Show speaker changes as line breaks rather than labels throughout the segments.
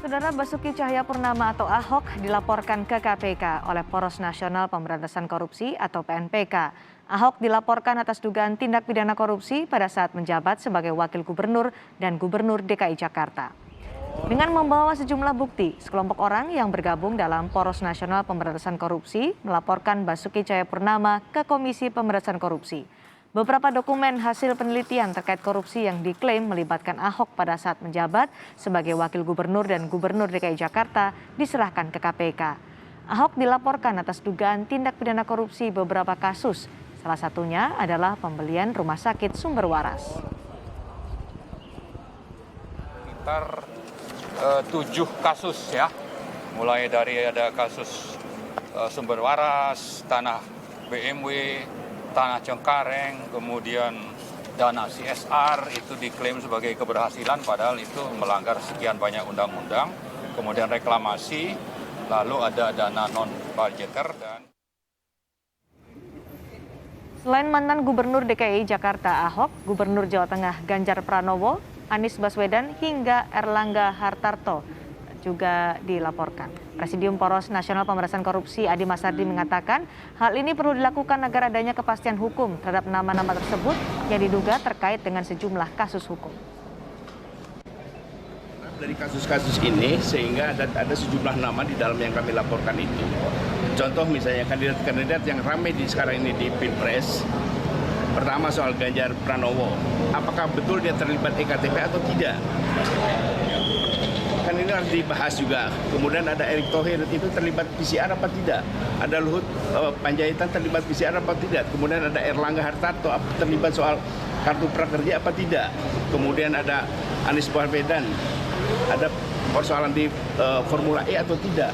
Saudara Basuki Cahayapurnama atau Ahok dilaporkan ke KPK oleh Poros Nasional Pemberantasan Korupsi atau PNPK. Ahok dilaporkan atas dugaan tindak pidana korupsi pada saat menjabat sebagai Wakil Gubernur dan Gubernur DKI Jakarta. Dengan membawa sejumlah bukti, sekelompok orang yang bergabung dalam Poros Nasional Pemberantasan Korupsi melaporkan Basuki Cahayapurnama ke Komisi Pemberantasan Korupsi. Beberapa dokumen hasil penelitian terkait korupsi yang diklaim melibatkan Ahok pada saat menjabat sebagai Wakil Gubernur dan Gubernur DKI Jakarta diserahkan ke KPK. Ahok dilaporkan atas dugaan tindak pidana korupsi beberapa kasus. Salah satunya adalah pembelian rumah sakit Sumber Waras.
Sekitar 7 kasus ya, mulai dari ada kasus Sumber Waras, tanah BMW, tanah Cengkareng, kemudian dana CSR itu diklaim sebagai keberhasilan padahal itu melanggar sekian banyak undang-undang, kemudian reklamasi, lalu ada dana non-budgeter dan
Selain mantan Gubernur DKI Jakarta Ahok, Gubernur Jawa Tengah Ganjar Pranowo, Anies Baswedan hingga Erlangga Hartarto juga dilaporkan. Presidium Poros Nasional Pemberantasan Korupsi Adi Masardi mengatakan hal ini perlu dilakukan agar adanya kepastian hukum terhadap nama-nama tersebut yang diduga terkait dengan sejumlah kasus hukum.
Dari kasus-kasus ini sehingga ada sejumlah nama di dalam yang kami laporkan itu. Contoh misalnya kandidat-kandidat yang ramai sekarang ini di Pilpres. Pertama soal Ganjar Pranowo, apakah betul dia terlibat EKTP atau tidak? Kan ini harus dibahas juga. Kemudian ada Erick Thohir itu terlibat PCR apa tidak? Ada Luhut Panjaitan terlibat PCR apa tidak? Kemudian ada Erlangga Hartarto terlibat soal kartu prakerja apa tidak? Kemudian ada Anies Baswedan, ada persoalan di Formula E atau tidak?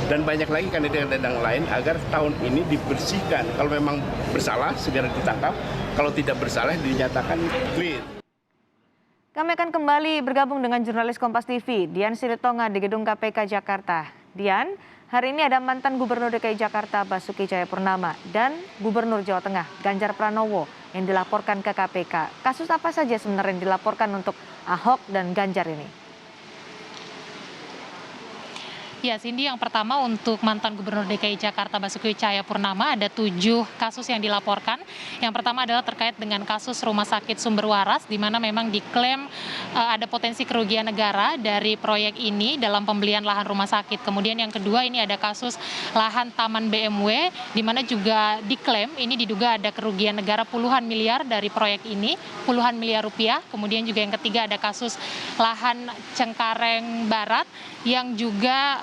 Dan banyak lagi kandidat yang lain agar tahun ini dibersihkan. Kalau memang bersalah segera ditangkap, kalau tidak bersalah dinyatakan clear.
Kami akan kembali bergabung dengan jurnalis Kompas TV, Dian Silitonga di Gedung KPK Jakarta. Dian, hari ini ada mantan Gubernur DKI Jakarta Basuki Cahayapurnama dan Gubernur Jawa Tengah Ganjar Pranowo yang dilaporkan ke KPK. Kasus apa saja sebenarnya yang dilaporkan untuk Ahok dan Ganjar ini?
Ya, Cindy, yang pertama untuk mantan Gubernur DKI Jakarta Basuki Cahayapurnama ada 7 kasus yang dilaporkan. Yang pertama adalah terkait dengan kasus Rumah Sakit Sumber Waras, di mana memang diklaim ada potensi kerugian negara dari proyek ini dalam pembelian lahan rumah sakit. Kemudian yang kedua ini ada kasus lahan Taman BMW, di mana juga diklaim ini diduga ada kerugian negara puluhan miliar dari proyek ini, puluhan miliar rupiah. Kemudian juga yang ketiga ada kasus lahan Cengkareng Barat yang juga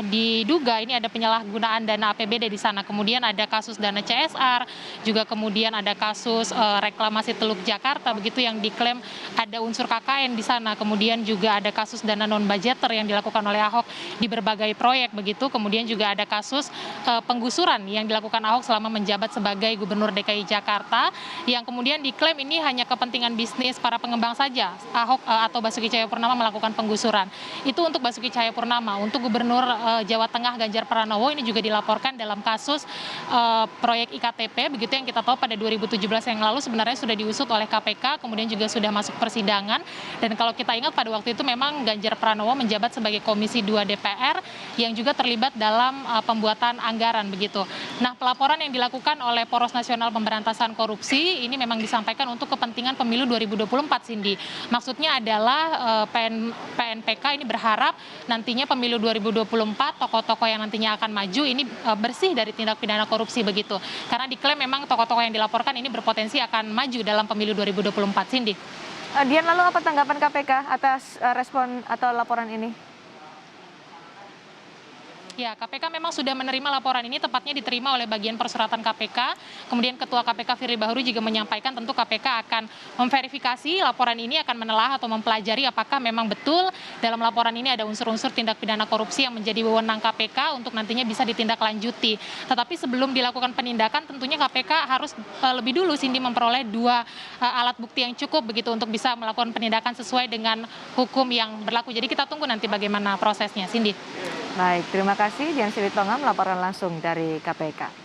diduga ini ada penyalahgunaan dana APBD di sana. Kemudian ada kasus dana CSR, juga kemudian ada kasus reklamasi Teluk Jakarta begitu yang diklaim ada unsur KKN di sana. Kemudian juga ada kasus dana non budgeter yang dilakukan oleh Ahok di berbagai proyek begitu. Kemudian juga ada kasus penggusuran yang dilakukan Ahok selama menjabat sebagai Gubernur DKI Jakarta yang kemudian diklaim ini hanya kepentingan bisnis para pengembang saja. Ahok atau Basuki Cahayapurnama melakukan penggusuran. Itu untuk Basuki Cahayapurnama. Untuk Gubernur Jawa Tengah Ganjar Pranowo ini juga dilaporkan dalam kasus proyek IKTP begitu yang kita tahu pada 2017 yang lalu sebenarnya sudah diusut oleh KPK, kemudian juga sudah masuk persidangan. Dan kalau kita ingat pada waktu itu memang Ganjar Pranowo menjabat sebagai Komisi 2 DPR yang juga terlibat dalam pembuatan anggaran begitu. Nah, pelaporan yang dilakukan oleh Poros Nasional Pemberantasan Korupsi ini memang disampaikan untuk kepentingan pemilu 2024, Cindy. Maksudnya adalah PNPK ini berharap nantinya pemilu 2024 tokoh-tokoh yang nantinya akan maju ini bersih dari tindak pidana korupsi begitu. Karena diklaim memang tokoh-tokoh yang dilaporkan ini berpotensi akan maju dalam pemilu 2024, Cindy.
Dian, lalu apa tanggapan KPK atas respon atau laporan ini?
Ya, KPK memang sudah menerima laporan ini, tepatnya diterima oleh bagian persuratan KPK. Kemudian Ketua KPK Firly Bahuri juga menyampaikan tentu KPK akan memverifikasi laporan ini, akan menelah atau mempelajari apakah memang betul dalam laporan ini ada unsur-unsur tindak pidana korupsi yang menjadi wewenang KPK untuk nantinya bisa ditindaklanjuti. Tetapi sebelum dilakukan penindakan, tentunya KPK harus lebih dulu Cindy memperoleh 2 alat bukti yang cukup begitu untuk bisa melakukan penindakan sesuai dengan hukum yang berlaku. Jadi kita tunggu nanti bagaimana prosesnya, Cindy.
Baik, terima kasih Dian Silitonga melaporkan langsung dari KPK.